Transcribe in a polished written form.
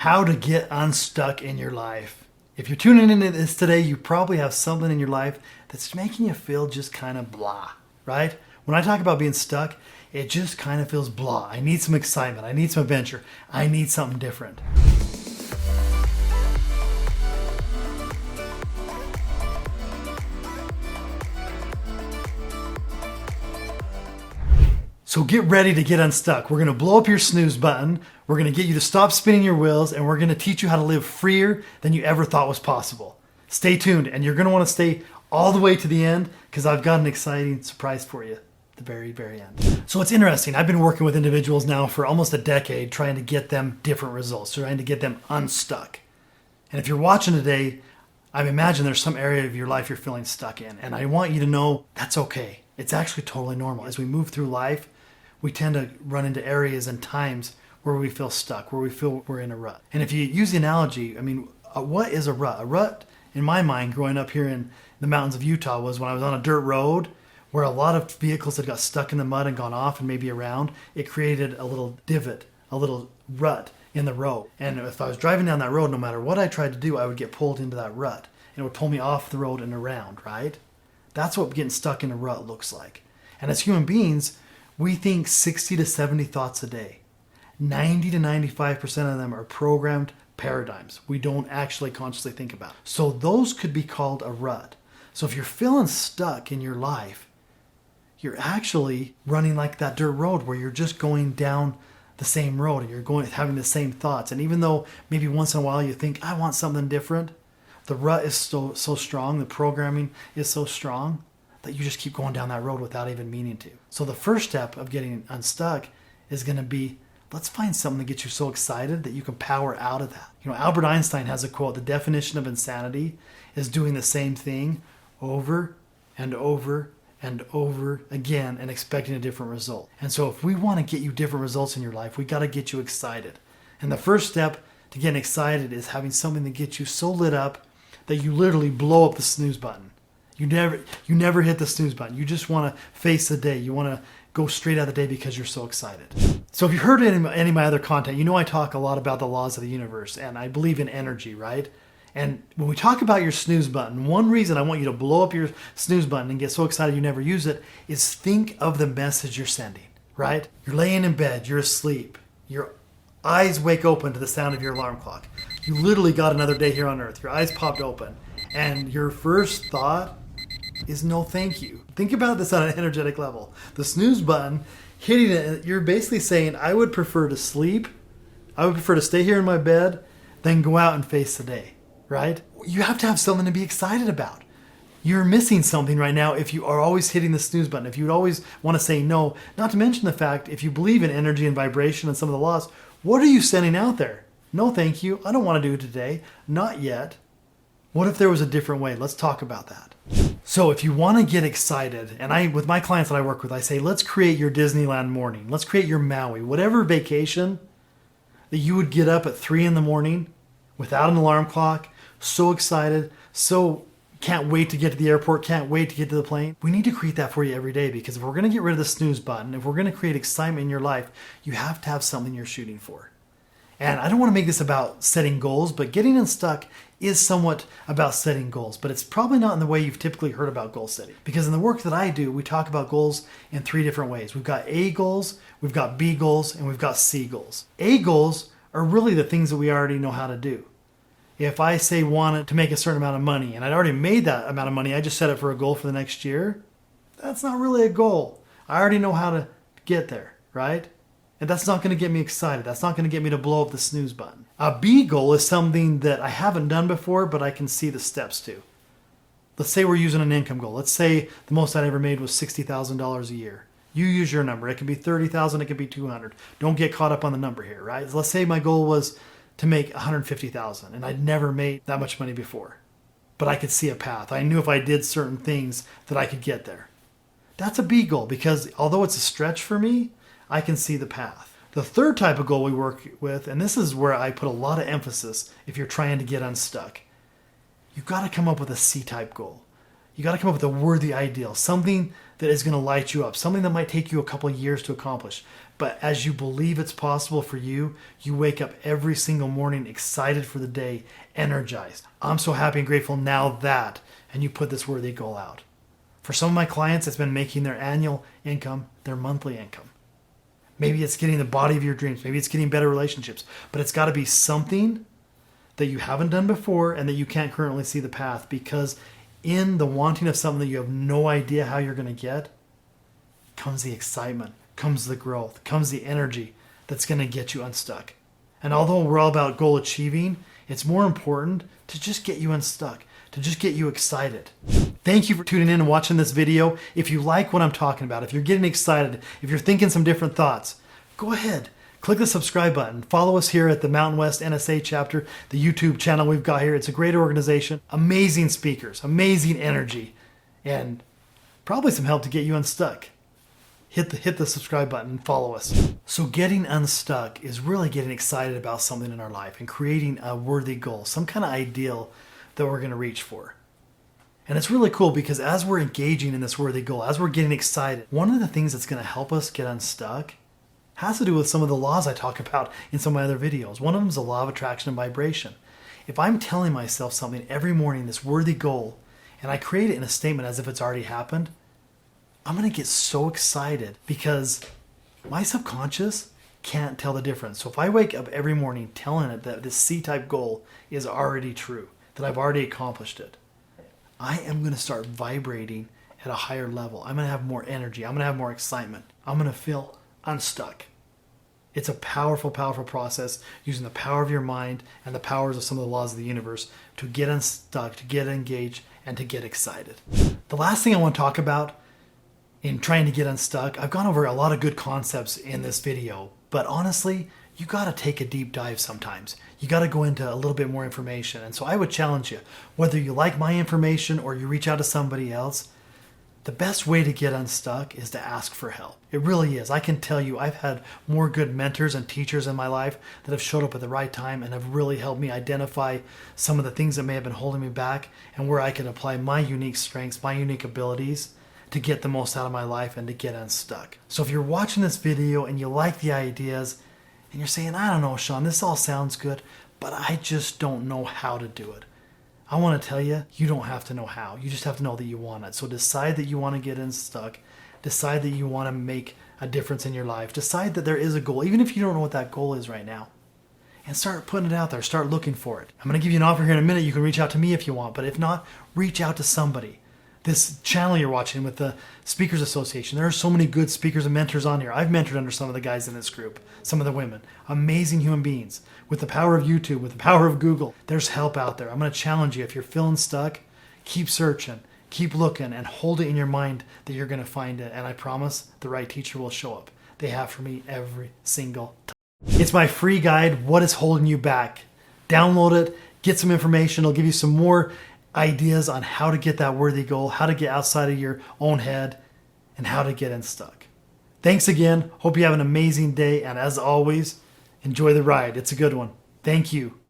How to get unstuck in your life. If you're tuning into this today, you probably have something in your life that's making you feel just kind of blah, right? When I talk about being stuck, it just kind of feels blah. I need some excitement. I need some adventure. I need something different. So get ready to get unstuck. We're going to blow up your snooze button. We're going to get you to stop spinning your wheels, and we're going to teach you how to live freer than you ever thought was possible. Stay tuned, and you're going to want to stay all the way to the end because I've got an exciting surprise for you at the very, very end. So it's interesting. I've been working with individuals now for almost a decade trying to get them different results, trying to get them unstuck. And if you're watching today, I imagine there's some area of your life you're feeling stuck in, and I want you to know that's okay. It's actually totally normal. As we move through life, we tend to run into areas and times where we feel stuck, where we feel we're in a rut. And if you use the analogy, what is a rut? A rut, in my mind, growing up here in the mountains of Utah, was when I was on a dirt road where a lot of vehicles had got stuck in the mud and gone off and maybe around. It created a little divot, a little rut in the road. And if I was driving down that road, no matter what I tried to do, I would get pulled into that rut. And it would pull me off the road and around, right? That's what getting stuck in a rut looks like. And as human beings, we think 60 to 70 thoughts a day. 90 to 95% of them are programmed paradigms we don't actually consciously think about. So those could be called a rut. So if you're feeling stuck in your life, you're actually running like that dirt road where you're just going down the same road and you're having the same thoughts. And even though maybe once in a while you think, I want something different, the rut is so strong, the programming is so strong that you just keep going down that road without even meaning to. So the first step of getting unstuck is going to be, let's find something that gets you so excited that you can power out of that. Albert Einstein has a quote, the definition of insanity is doing the same thing over and over and over again and expecting a different result. And so if we want to get you different results in your life, we got to get you excited. And the first step to getting excited is having something that gets you so lit up that you literally blow up the snooze button. You never hit the snooze button. You just want to face the day. You want to go straight out of the day because you're so excited. So if you've heard any of my other content, you know I talk a lot about the laws of the universe, and I believe in energy, right? And when we talk about your snooze button, one reason I want you to blow up your snooze button and get so excited you never use it is think of the message you're sending, right? You're laying in bed, you're asleep, your eyes wake open to the sound of your alarm clock. You literally got another day here on earth. Your eyes popped open, and your first thought is no thank you. Think about this on an energetic level. The snooze button, hitting it, you're basically saying, I would prefer to sleep, I would prefer to stay here in my bed than go out and face the day, right? You have to have something to be excited about. You're missing something right now if you are always hitting the snooze button, if you would always want to say no, not to mention the fact, if you believe in energy and vibration and some of the laws, what are you sending out there? No thank you, I don't want to do it today, not yet. What if there was a different way? Let's talk about that. So if you want to get excited, and with my clients that I work with, I say, let's create your Disneyland morning. Let's create your Maui, whatever vacation that you would get up at 3 a.m. without an alarm clock, so excited, so can't wait to get to the airport, can't wait to get to the plane. We need to create that for you every day, because if we're going to get rid of the snooze button, if we're going to create excitement in your life, you have to have something you're shooting for. And I don't want to make this about setting goals, but getting unstuck is somewhat about setting goals, but it's probably not in the way you've typically heard about goal setting. Because in the work that I do, we talk about goals in 3 different ways. We've got A goals, we've got B goals, and we've got C goals. A goals are really the things that we already know how to do. If I say wanted to make a certain amount of money, and I'd already made that amount of money, I just set it for a goal for the next year, that's not really a goal. I already know how to get there, right? And that's not going to get me excited. That's not going to get me to blow up the snooze button. A B goal is something that I haven't done before, but I can see the steps to. Let's say we're using an income goal. Let's say the most I'd ever made was $60,000 a year. You use your number. It could be 30,000, it could be 200. Don't get caught up on the number here, right? Let's say my goal was to make 150,000, and I'd never made that much money before. But I could see a path. I knew if I did certain things that I could get there. That's a B goal, because although it's a stretch for me, I can see the path. The third type of goal we work with, and this is where I put a lot of emphasis if you're trying to get unstuck, you've got to come up with a C-type goal. You got to come up with a worthy ideal, something that is going to light you up, something that might take you a couple of years to accomplish. But as you believe it's possible for you, you wake up every single morning excited for the day, energized. I'm so happy and grateful now that, and you put this worthy goal out. For some of my clients, it's been making their annual income their monthly income. Maybe it's getting the body of your dreams. Maybe it's getting better relationships. But it's got to be something that you haven't done before and that you can't currently see the path, because in the wanting of something that you have no idea how you're going to get comes the excitement, comes the growth, comes the energy that's going to get you unstuck. And although we're all about goal achieving, it's more important to just get you unstuck, to just get you excited. Thank you for tuning in and watching this video. If you like what I'm talking about, if you're getting excited, if you're thinking some different thoughts, go ahead. Click the subscribe button. Follow us here at the Mountain West NSA chapter, the YouTube channel we've got here. It's a great organization, amazing speakers, amazing energy, and probably some help to get you unstuck. Hit the subscribe button and follow us. So getting unstuck is really getting excited about something in our life and creating a worthy goal, some kind of ideal that we're going to reach for. And it's really cool because as we're engaging in this worthy goal, as we're getting excited, one of the things that's going to help us get unstuck has to do with some of the laws I talk about in some of my other videos. One of them is the law of attraction and vibration. If I'm telling myself something every morning, this worthy goal, and I create it in a statement as if it's already happened, I'm going to get so excited because my subconscious can't tell the difference. So if I wake up every morning telling it that this C-type goal is already true, that I've already accomplished it, I am going to start vibrating at a higher level. I'm going to have more energy. I'm going to have more excitement. I'm going to feel unstuck. It's a powerful, powerful process using the power of your mind and the powers of some of the laws of the universe to get unstuck, to get engaged, and to get excited. The last thing I want to talk about in trying to get unstuck, I've gone over a lot of good concepts in this video, but honestly, you got to take a deep dive sometimes. You got to go into a little bit more information. And so I would challenge you, whether you like my information or you reach out to somebody else, the best way to get unstuck is to ask for help. It really is. I can tell you I've had more good mentors and teachers in my life that have showed up at the right time and have really helped me identify some of the things that may have been holding me back and where I can apply my unique strengths, my unique abilities to get the most out of my life and to get unstuck. So if you're watching this video and you like the ideas and you're saying, I don't know, Shawn, this all sounds good, but I just don't know how to do it, I want to tell you, you don't have to know how. You just have to know that you want it. So decide that you want to get unstuck. Decide that you want to make a difference in your life. Decide that there is a goal, even if you don't know what that goal is right now. And start putting it out there. Start looking for it. I'm going to give you an offer here in a minute. You can reach out to me if you want. But if not, reach out to somebody. This channel you're watching with the Speakers Association, there are so many good speakers and mentors on here. I've mentored under some of the guys in this group, some of the women. Amazing human beings. With the power of YouTube, with the power of Google, there's help out there. I'm going to challenge you. If you're feeling stuck, keep searching, keep looking, and hold it in your mind that you're going to find it. And I promise the right teacher will show up. They have for me every single time. It's my free guide, What is Holding You Back? Download it, get some information. It'll give you some more ideas on how to get that worthy goal, how to get outside of your own head, and how to get unstuck. Thanks again. Hope you have an amazing day. And as always, enjoy the ride. It's a good one. Thank you.